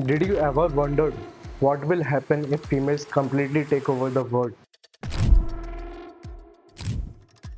Did you ever wonder what will happen if females completely take over the world?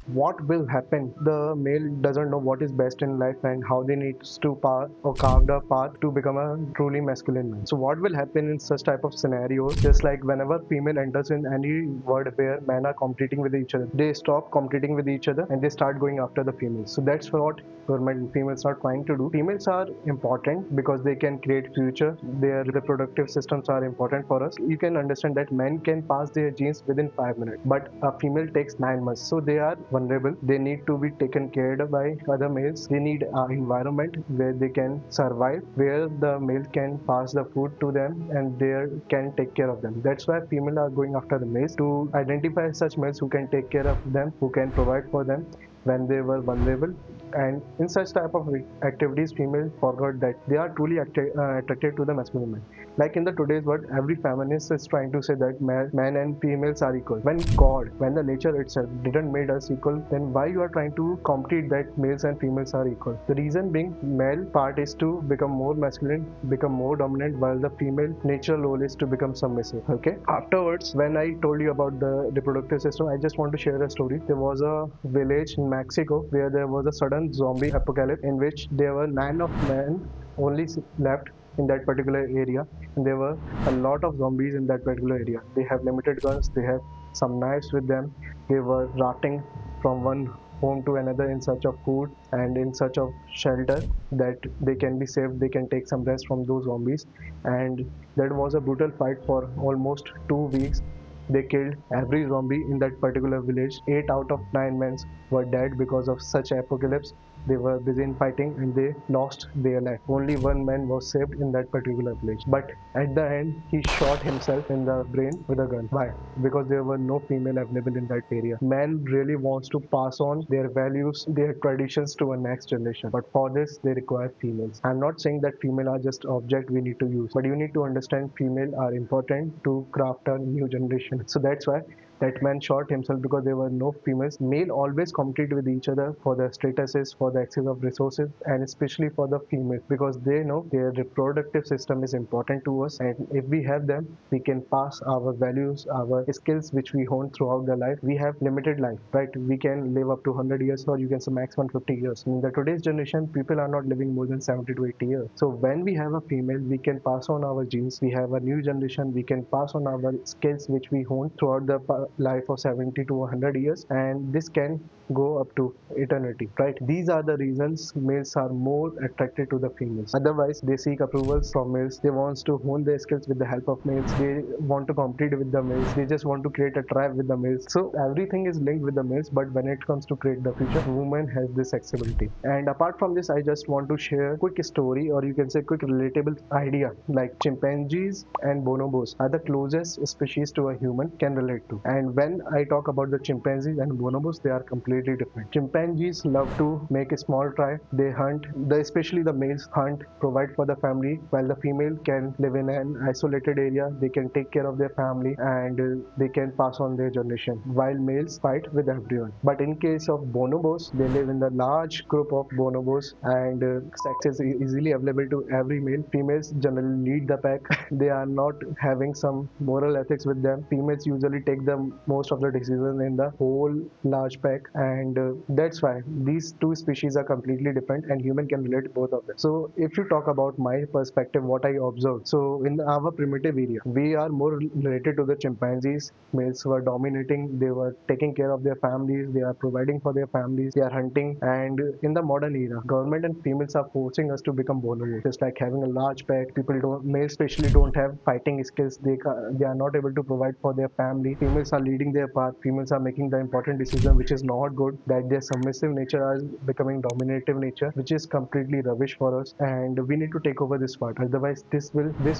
What will happen? The male doesn't know what is best in life and how they need to carve the path to become a truly masculine man. So what will happen in such type of scenarios? Just like whenever female enters in any world where men are competing with each other, they stop competing with each other and they start going after the females. So that's what government and females are trying to do. Females are important because they can create future. Their reproductive systems are important for us. You can understand that men can pass their genes within 5 minutes, but a female takes 9 months. So they are vulnerable. They need to be taken care of by other males. They need an environment where they can survive, where the male can pass the food to them and they can take care of them. That's why females are going after the males to identify such males who can take care of them, who can provide for them when they were vulnerable. And in such type of activities, females forgot that they are truly attracted to the masculine man. Like in the today's world, every feminist is trying to say that man and females are equal. When the nature itself didn't made us equal, then why you are trying to compete that males and females are equal? The reason being, male part is to become more masculine, become more dominant, while the female natural role is to become submissive. Okay. Afterwards, when I told you about the reproductive system, I just want to share a story. There was a village in Mexico where there was a sudden zombie apocalypse in which there were nine of men only left in that particular area, and there were a lot of zombies in that particular area. They have limited guns, they have some knives with them. They were rafting from one home to another in search of food and in search of shelter that they can be safe, they can take some rest from those zombies. And that was a brutal fight for almost 2 weeks. They killed every zombie in that particular village. 8 out of 9 men were dead because of such apocalypse. They were busy in fighting and they lost their life. Only one man was saved in that particular village. But at the end, he shot himself in the brain with a gun. Why? Because there were no female available in that area. Man really wants to pass on their values, their traditions to a next generation. But for this, they require females. I'm not saying that female are just object we need to use, but you need to understand female are important to craft a new generation. So that's why that man shot himself, because there were no females. Male always compete with each other for the statuses, for the access of resources, and especially for the females, because they know their reproductive system is important to us, and if we have them, we can pass our values, our skills which we hone throughout the life. We have limited life, right? We can live up to 100 years, or you can say max 150 years. In the today's generation, people are not living more than 70 to 80 years. So when we have a female, we can pass on our genes. We have a new generation. We can pass on our skills which we hone throughout the life of 70 to 100 years, and this can go up to eternity, right? These are the reasons males are more attracted to the females. Otherwise, they seek approvals from males. They want to hone their skills with the help of males. They want to compete with the males. They just want to create a tribe with the males. So everything is linked with the males, but when it comes to create the future, woman has this accessibility. And apart from this, I just want to share a quick story, or you can say quick relatable idea. Like chimpanzees and bonobos are the closest species to a human can relate to. And when I talk about the chimpanzees and bonobos, they are completely different. Chimpanzees love to make a small tribe. They hunt, especially the males hunt, provide for the family, while the female can live in an isolated area. They can take care of their family and they can pass on their generation, while males fight with everyone. But in case of bonobos, they live in the large group of bonobos, and sex is easily available to every male. Females generally lead the pack. They are not having some moral ethics with them. Females usually take the most of the decisions in the whole large pack, and that's why these two species are completely different, and human can relate to both of them. So if you talk about my perspective, what I observed, so in our primitive area, we are more related to the chimpanzees. Males were dominating, they were taking care of their families, they are providing for their families, they are hunting. And in the modern era, government and females are forcing us to become bonobos. Just like having a large pack, people don't, males especially don't have fighting skills. They are not able to provide for their family. Females are leading their path. Females are making the important decision, which is not good. That their submissive nature is becoming dominative nature, which is completely rubbish for us. And we need to take over this part. Otherwise, this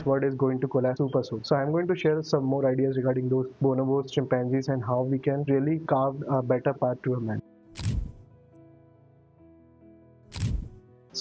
world is going to collapse super soon. So I'm going to share some more ideas regarding those bonobos, chimpanzees, and how we can really carve a better path to a man.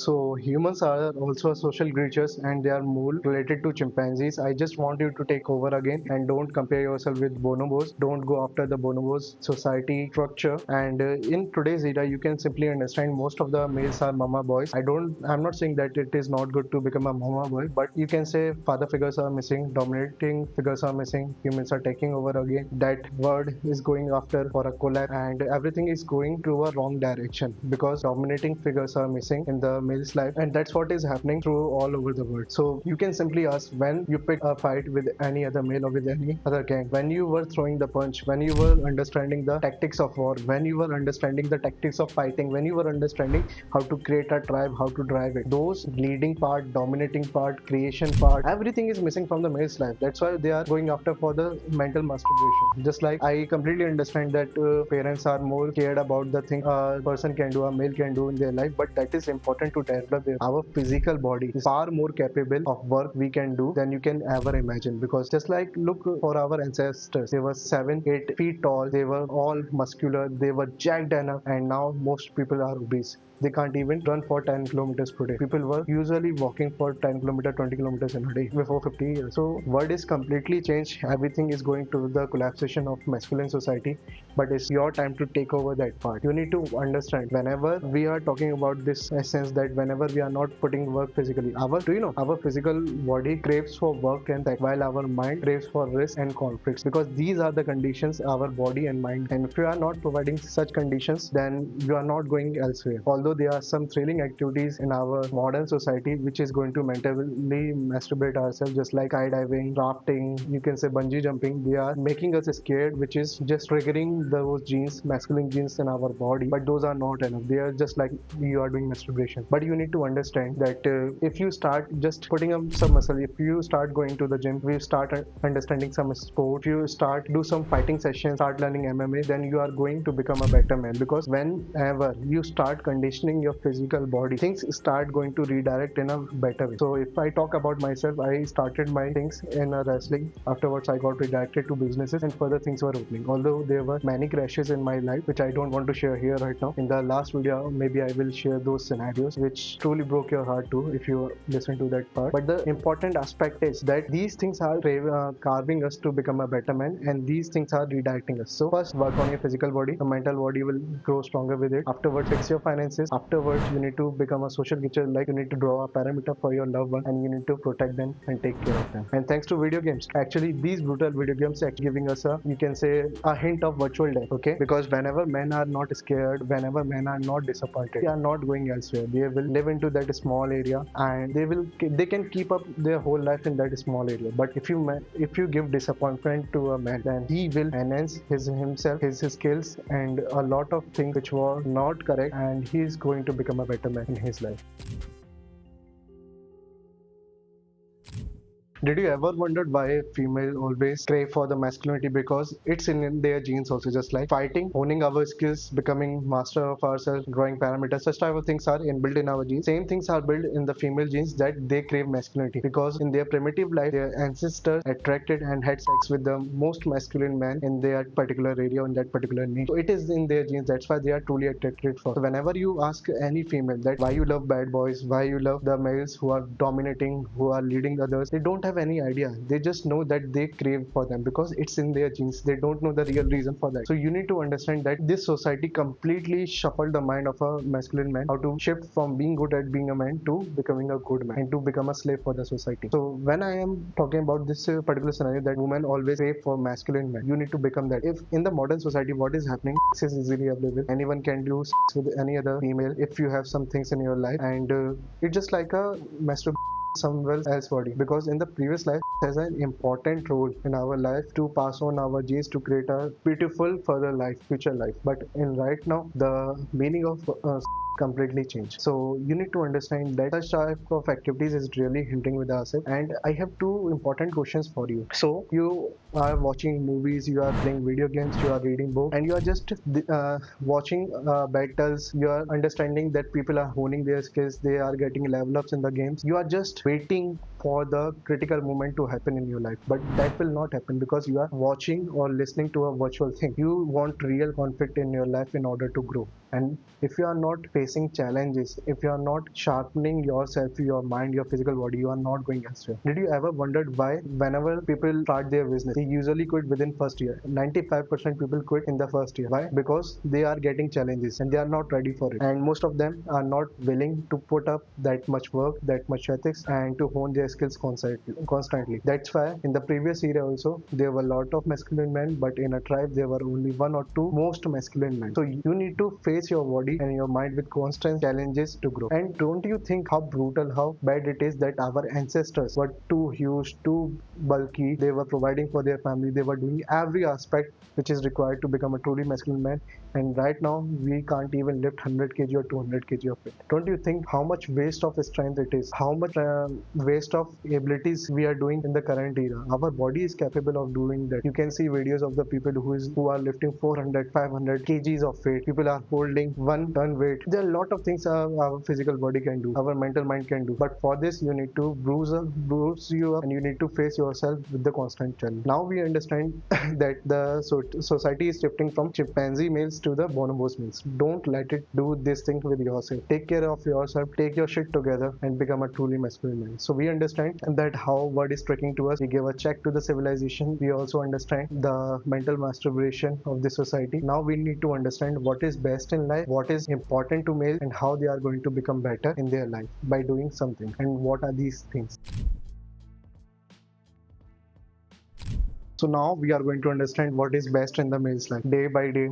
So humans are also social creatures and they are more related to chimpanzees. I just want you to take over again and don't compare yourself with bonobos. Don't go after the bonobos society structure. And in today's era, you can simply understand most of the males are mama boys. I'm not saying that it is not good to become a mama boy, but you can say father figures are missing, dominating figures are missing, humans are taking over again. That word is going after for a collapse, and everything is going to a wrong direction because dominating figures are missing in the male's life, and that's what is happening through all over the world. So you can simply ask, when you pick a fight with any other male or with any other gang, when you were throwing the punch, when you were understanding the tactics of war, when you were understanding the tactics of fighting, when you were understanding how to create a tribe, how to drive it, those leading part, dominating part, creation part, everything is missing from the male's life. That's why they are going after for the mental masturbation. Just like I completely understand that parents are more cared about the thing a person can do, a male can do in their life, but that is important to develop. Our physical body is far more capable of work we can do than you can ever imagine. Because just like look for our ancestors, they were 7 8 feet tall, they were all muscular, they were jacked enough, and now most people are obese. They can't even run for 10 kilometers per day. People were usually walking for 10 kilometers, 20 kilometers in a day before 50 years. So world is completely changed. Everything is going to the collapsation of masculine society, but it's your time to take over that part. You need to understand, whenever we are talking about this essence, that whenever we are not putting work physically, our physical body craves for work and that, while our mind craves for rest and conflicts, because these are the conditions our body and mind, and if you are not providing such conditions, then you are not going elsewhere. Although there are some thrilling activities in our modern society which is going to mentally masturbate ourselves, just like skydiving, rafting, you can say bungee jumping, they are making us scared, which is just triggering those genes, masculine genes in our body, but those are not enough. They are just like you are doing masturbation. But you need to understand that if you start just putting up some muscle, if you start going to the gym, if you start understanding some sport, if you start do some fighting sessions, start learning MMA, then you are going to become a better man. Because whenever you start conditioning your physical body, things start going to redirect in a better way. So if I talk about myself, I started my things in a wrestling. Afterwards I got redirected to businesses and further things were opening. Although there were many crashes in my life which I don't want to share here right now. In the last video maybe I will share those scenarios which truly broke your heart too if you listen to that part. But the important aspect is that these things are carving us to become a better man, and these things are redirecting us. So first, work on your physical body. The mental body will grow stronger with it. Afterwards, fix your finances. Afterwards, you need to become a social creature, like you need to draw a parameter for your loved one and you need to protect them and take care of them. And thanks to video games, actually these brutal video games actually giving us a, you can say, a hint of virtual death. Okay, because whenever men are not scared, whenever men are not disappointed, they are not going elsewhere. They will live into that small area and they can keep up their whole life in that small area. But if you give disappointment to a man, then he will enhance himself, his skills, and a lot of things which were not correct, and he is going to become a better man in his life. Did you ever wondered why female always crave for the masculinity? Because it's in their genes also, just like fighting, honing our skills, becoming master of ourselves, drawing parameters. Such type of things are inbuilt in our genes. Same things are built in the female genes, that they crave masculinity because in their primitive life, their ancestors attracted and had sex with the most masculine man in their particular area, in that particular niche. So it is in their genes. That's why they are truly attracted for. So whenever you ask any female that why you love bad boys, why you love the males who are dominating, who are leading others, they don't have any idea. They just know that they crave for them because it's in their genes. They don't know the real reason for that. So you need to understand that this society completely shuffled the mind of a masculine man, how to shift from being good at being a man to becoming a good man and to become a slave for the society. So when I am talking about this particular scenario that women always crave for masculine men, you need to become that. If in the modern society what is happening, sex is easily available, anyone can do sex with any other female if you have some things in your life, and it's just like a masturbation somewhere else body, because in the previous life has an important role in our life to pass on our genes to create a beautiful further life, future life. But in right now the meaning of completely changed. So you need to understand that such type of activities is really hindering with ourselves. And I have two important questions for you. So you are watching movies, you are playing video games, you are reading books, and you are just watching battles. You are understanding that people are honing their skills, they are getting level ups in the games. You are just waiting for the critical moment to happen in your life, but that will not happen because you are watching or listening to a virtual thing. You want real conflict in your life in order to grow. And if you are not facing challenges, if you are not sharpening yourself, your mind, your physical body, you are not going elsewhere. Did you ever wondered why whenever people start their business, they usually quit within first year? 95% people quit in the first year. Why? Because they are getting challenges and they are not ready for it. And most of them are not willing to put up that much work, that much ethics, and to hone their skills constantly. That's why in the previous era also there were a lot of masculine men, but in a tribe there were only one or two most masculine men. So you need to face your body and your mind with constant challenges to grow. And don't you think how brutal, how bad it is that our ancestors were too huge, too bulky, they were providing for their family, they were doing every aspect which is required to become a truly masculine man, and right now we can't even lift 100 kg or 200 kg of it. Don't you think how much waste of strength it is, how much waste of abilities we are doing in the current era? Our body is capable of doing that. You can see videos of the people who are lifting 400, 500 kgs of weight. People are holding 1 ton weight. There are a lot of things our physical body can do, our mental mind can do, but for this you need to bruise you up, and you need to face yourself with the constant challenge. Now we understand that the society is shifting from chimpanzee males to the bonobos males. Don't let it do this thing with yourself. Take care of yourself, take your shit together, and become a truly masculine man. So we understand that how word is tricking to us. We give a check to the civilization. We also understand the mental masturbation of the society. Now we need to understand what is best in life, what is important to males, and how they are going to become better in their life by doing something. And what are these things? So now we are going to understand what is best in the male's life. Day by day,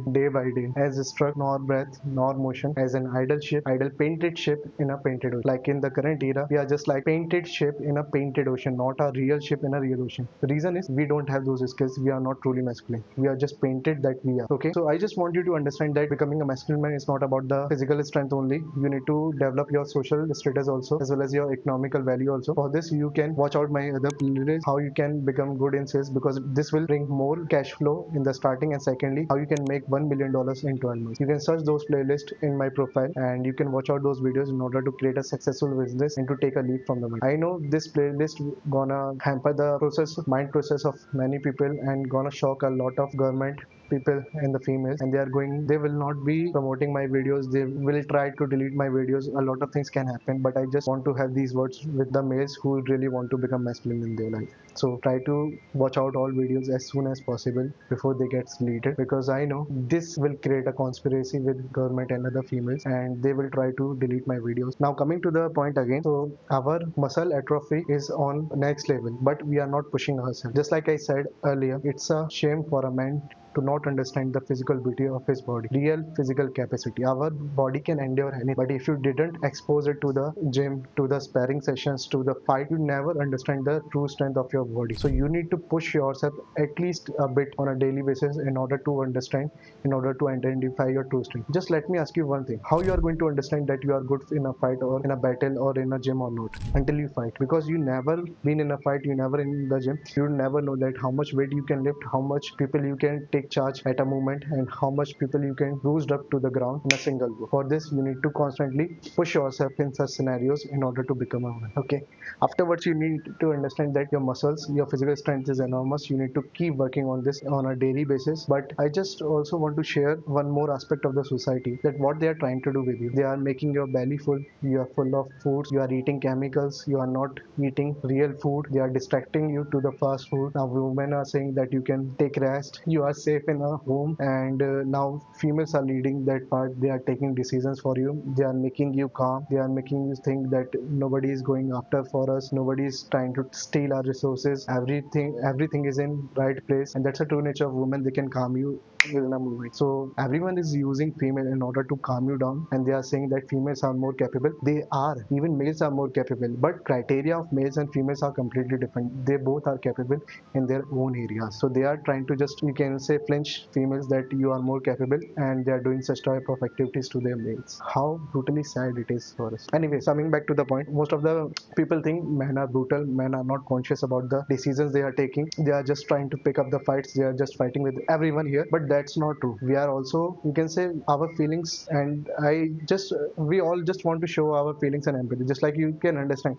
as struck nor breath nor motion, as an idle painted ship in a painted ocean. Like in the current era, we are just like painted ship in a painted ocean, not a real ship in a real ocean. The reason is we don't have those skills. We are not truly masculine. We are just painted that we are. Okay. So I just want you to understand that becoming a masculine man is not about the physical strength only. You need to develop your social status also, as well as your economical value also. For this, you can watch out my other playlist, how you can become good in sales, because this will bring more cash flow in the starting, and secondly how you can make $1 million in 12 months. You can search those playlists in my profile and you can watch out those videos in order to create a successful business and to take a leap from the mind. I know this playlist gonna hamper the mind process of many people and gonna shock a lot of government people and the females, and they will not be promoting my videos, they will try to delete my videos. A lot of things can happen, but I just want to have these words with the males who really want to become masculine in their life. So try to watch out all videos as soon as possible before they get deleted, because I know this will create a conspiracy with government and other females, and they will try to delete my videos. Now coming to the point again, so our muscle atrophy is on next level, but we are not pushing ourselves. Just like I said earlier, it's a shame for a man to not understand the physical beauty of his body, real physical capacity. Our body can endure anything, but if you didn't expose it to the gym, to the sparring sessions, to the fight, you never understand the true strength of your body. So you need to push yourself at least a bit on a daily basis in order to understand, in order to identify your true strength. Just let me ask you one thing: how you are going to understand that you are good in a fight or in a battle or in a gym or not until you fight? Because you never been in a fight, you never in the gym, you never know that how much weight you can lift, how much people you can take charge at a moment, and how much people you can boost up to the ground in a single go. For this, you need to constantly push yourself in such scenarios in order to become a man. Okay. Afterwards, you need to understand that your muscles, your physical strength is enormous. You need to keep working on this on a daily basis. But I just also want to share one more aspect of the society, that what they are trying to do with you. They are making your belly full. You are full of foods. You are eating chemicals. You are not eating real food. They are distracting you to the fast food. Now women are saying that you can take rest. You are safe in a home, and now females are leading that part. They are taking decisions for you. They are making you calm. They are making you think that nobody is going after for us, nobody is trying to steal our resources, everything is in right place, and that's a true nature of women. They can calm you within a moment. So everyone is using female in order to calm you down, and they are saying that females are more capable. They are, even males are more capable, but criteria of males and females are completely different. They both are capable in their own areas. So they are trying to just, you can say, flinch females that you are more capable, and they are doing such type of activities to their males. How brutally sad it is for us. Anyway, coming back to the point, most of the people think men are brutal, men are not conscious about the decisions they are taking, they are just trying to pick up the fights, they are just fighting with everyone here, but that's not true. We are also, you can say, our feelings, and I just we all just want to show our feelings and empathy, just like you can understand.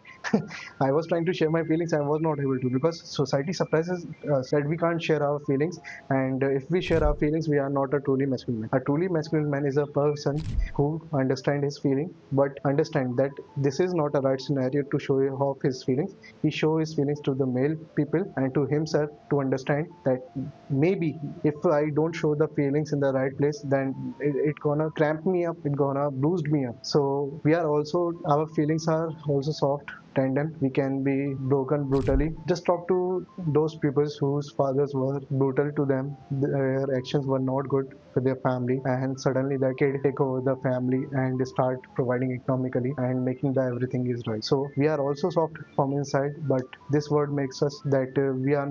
I was trying to share my feelings, I was not able to, because society suppresses us that we can't share our feelings. And if we share our feelings, we are not a truly masculine man. A truly masculine man is a person who understand his feeling, but understand that this is not a right scenario to show off his feelings. He show his feelings to the male people and to himself, to understand that maybe if I don't show the feelings in the right place, then it gonna cramp me up, it gonna bruise me up. So we are also, our feelings are also soft, tender, we can be broken brutally. Just talk to those people whose fathers were brutal to them, their actions were not good for their family, and suddenly the kid take over the family and start providing economically and making the everything is right. So we are also soft from inside, but this word makes us that we are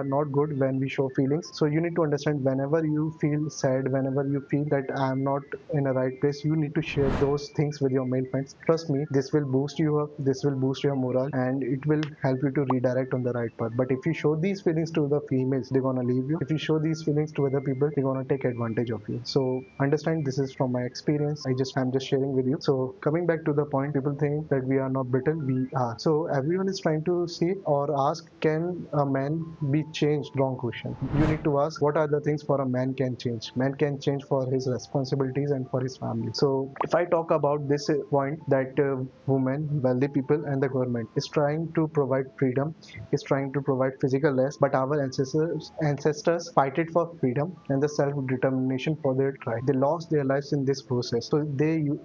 not good when we show feelings. So you need to understand, whenever you feel sad, whenever you feel that I am not in a right place, you need to share those things with your male friends. Trust me, this will boost you up, this will boost your morale, and it will help you to redirect on the right path. But if you show these feelings to the females, they're gonna leave you. If you show these feelings to other people, they're gonna take advantage of you. So understand, this is from my experience, I'm just sharing with you. So coming back to the point, people think that we are not brittle, we are. So everyone is trying to see or ask, can a man be changed? Wrong question. You need to ask, what are the things for a man can change? Man can change for his responsibilities and for his family. So if I talk about this point, that women, wealthy people, and the government is trying to provide freedom, is trying to provide physical rest, but our ancestors fight it for freedom and the self-determination for their tribe. They lost their lives in this process. So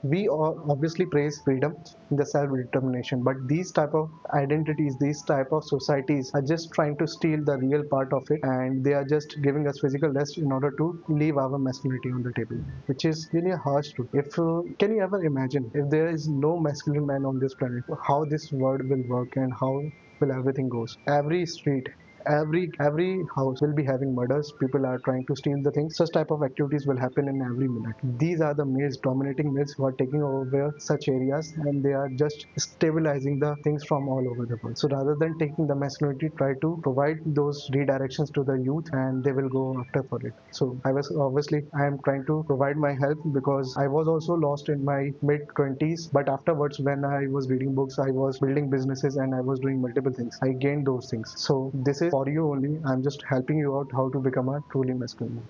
we obviously praise freedom, the self-determination, but these type of identities, these type of societies are just trying to steal the real part of it, and they are just giving us physical rest in order to leave our masculinity on the table, which is really a harsh truth. If can you ever imagine, if there is no masculine man on this planet, how this world will work and how will everything goes? Every street, every house will be having murders, people are trying to steal the things, such type of activities will happen in every minute. These are the males, dominating males, who are taking over such areas, and they are just stabilizing the things from all over the world. So rather than taking the masculinity, try to provide those redirections to the youth, and they will go after for it. So I am trying to provide my help, because I was also lost in my mid 20s, but afterwards, when I was reading books, I was building businesses, and I was doing multiple things, I gained those things. So this is for you only, I'm just helping you out how to become a truly masculine.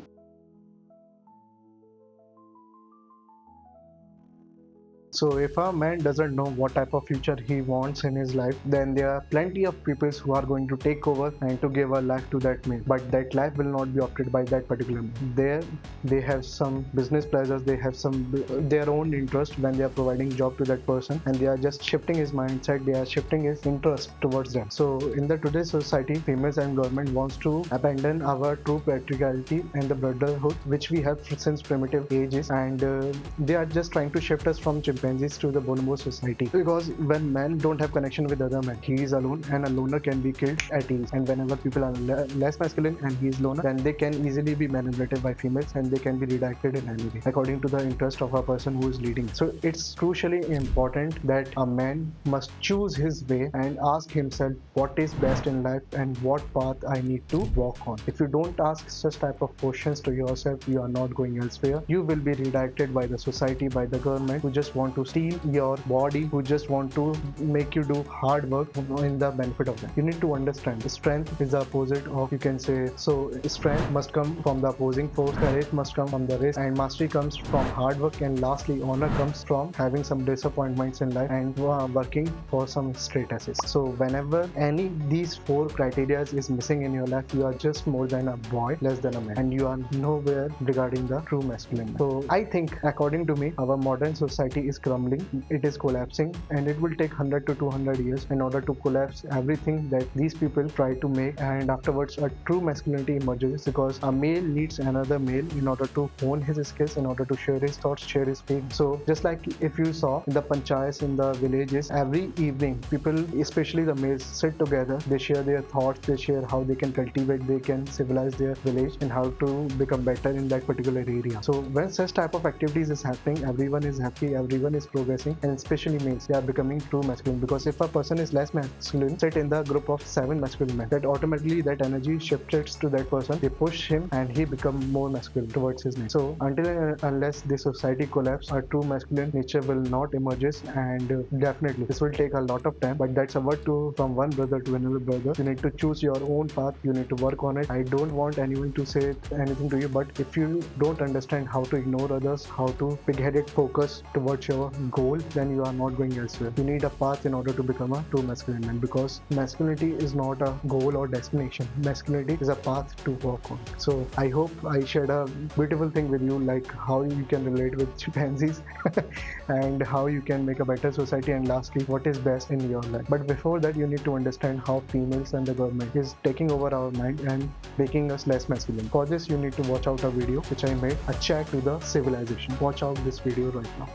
So if a man doesn't know what type of future he wants in his life, then there are plenty of people who are going to take over and to give a life to that man. But that life will not be opted by that particular man. They have some business pleasures, they have some their own interest when they are providing job to that person, and they are just shifting his mindset, they are shifting his interest towards them. So in the today's society, females and government wants to abandon our true patriarchality and the brotherhood which we have since primitive ages, and they are just trying to shift us from chimpanzees to the bonobo society, because when men don't have connection with other men, he is alone, and a loner can be killed at ease. And whenever people are less masculine and he is loner, then they can easily be manipulated by females, and they can be redirected in any way according to the interest of a person who is leading. So it's crucially important that a man must choose his way and ask himself what is best in life and what path I need to walk on. If you don't ask such type of questions to yourself, you are not going elsewhere. You will be redirected by the society, by the government, who just want to steal your body, who just want to make you do hard work in the benefit of them. You need to understand, strength is the opposite of, you can say, so strength must come from the opposing force, courage must come from the risk, and mastery comes from hard work, and lastly honor comes from having some disappointments in life and working for some statuses. So whenever any these four criteria is missing in your life, you are just more than a boy, less than a man, and you are nowhere regarding the true masculine. So I think, according to me, our modern society is crumbling, it is collapsing, and it will take 100 to 200 years in order to collapse everything that these people try to make. And afterwards, a true masculinity emerges because a male needs another male in order to hone his skills, in order to share his thoughts, share his feelings. So just like if you saw in the panchayats in the villages, every evening people, especially the males, sit together. They share their thoughts. They share how they can cultivate, they can civilize their village, and how to become better in that particular area. So when such type of activities is happening, everyone is happy, everyone is progressing, and especially males, they are becoming true masculine. Because if a person is less masculine, sit in the group of 7 masculine men, that automatically that energy shifts to that person. They push him, and he become more masculine towards his next. So until and unless the society collapse, a true masculine nature will not emerges, and definitely this will take a lot of time. But that's a word to from one brother to another brother. You need to choose your own path. You need to work on it. I don't want anyone to say anything to you, but if you don't understand how to ignore others, how to big-headed focus towards your goal, then you are not going elsewhere. You need a path in order to become a true masculine man, because masculinity is not a goal or destination. Masculinity is a path to walk on. So I hope I shared a beautiful thing with you, like how you can relate with chimpanzees and how you can make a better society, and lastly, what is best in your life. But before that, you need to understand how females and the government is taking over our mind and making us less masculine. For this, you need to watch out a video which I made, a check to the civilization. Watch out this video right now.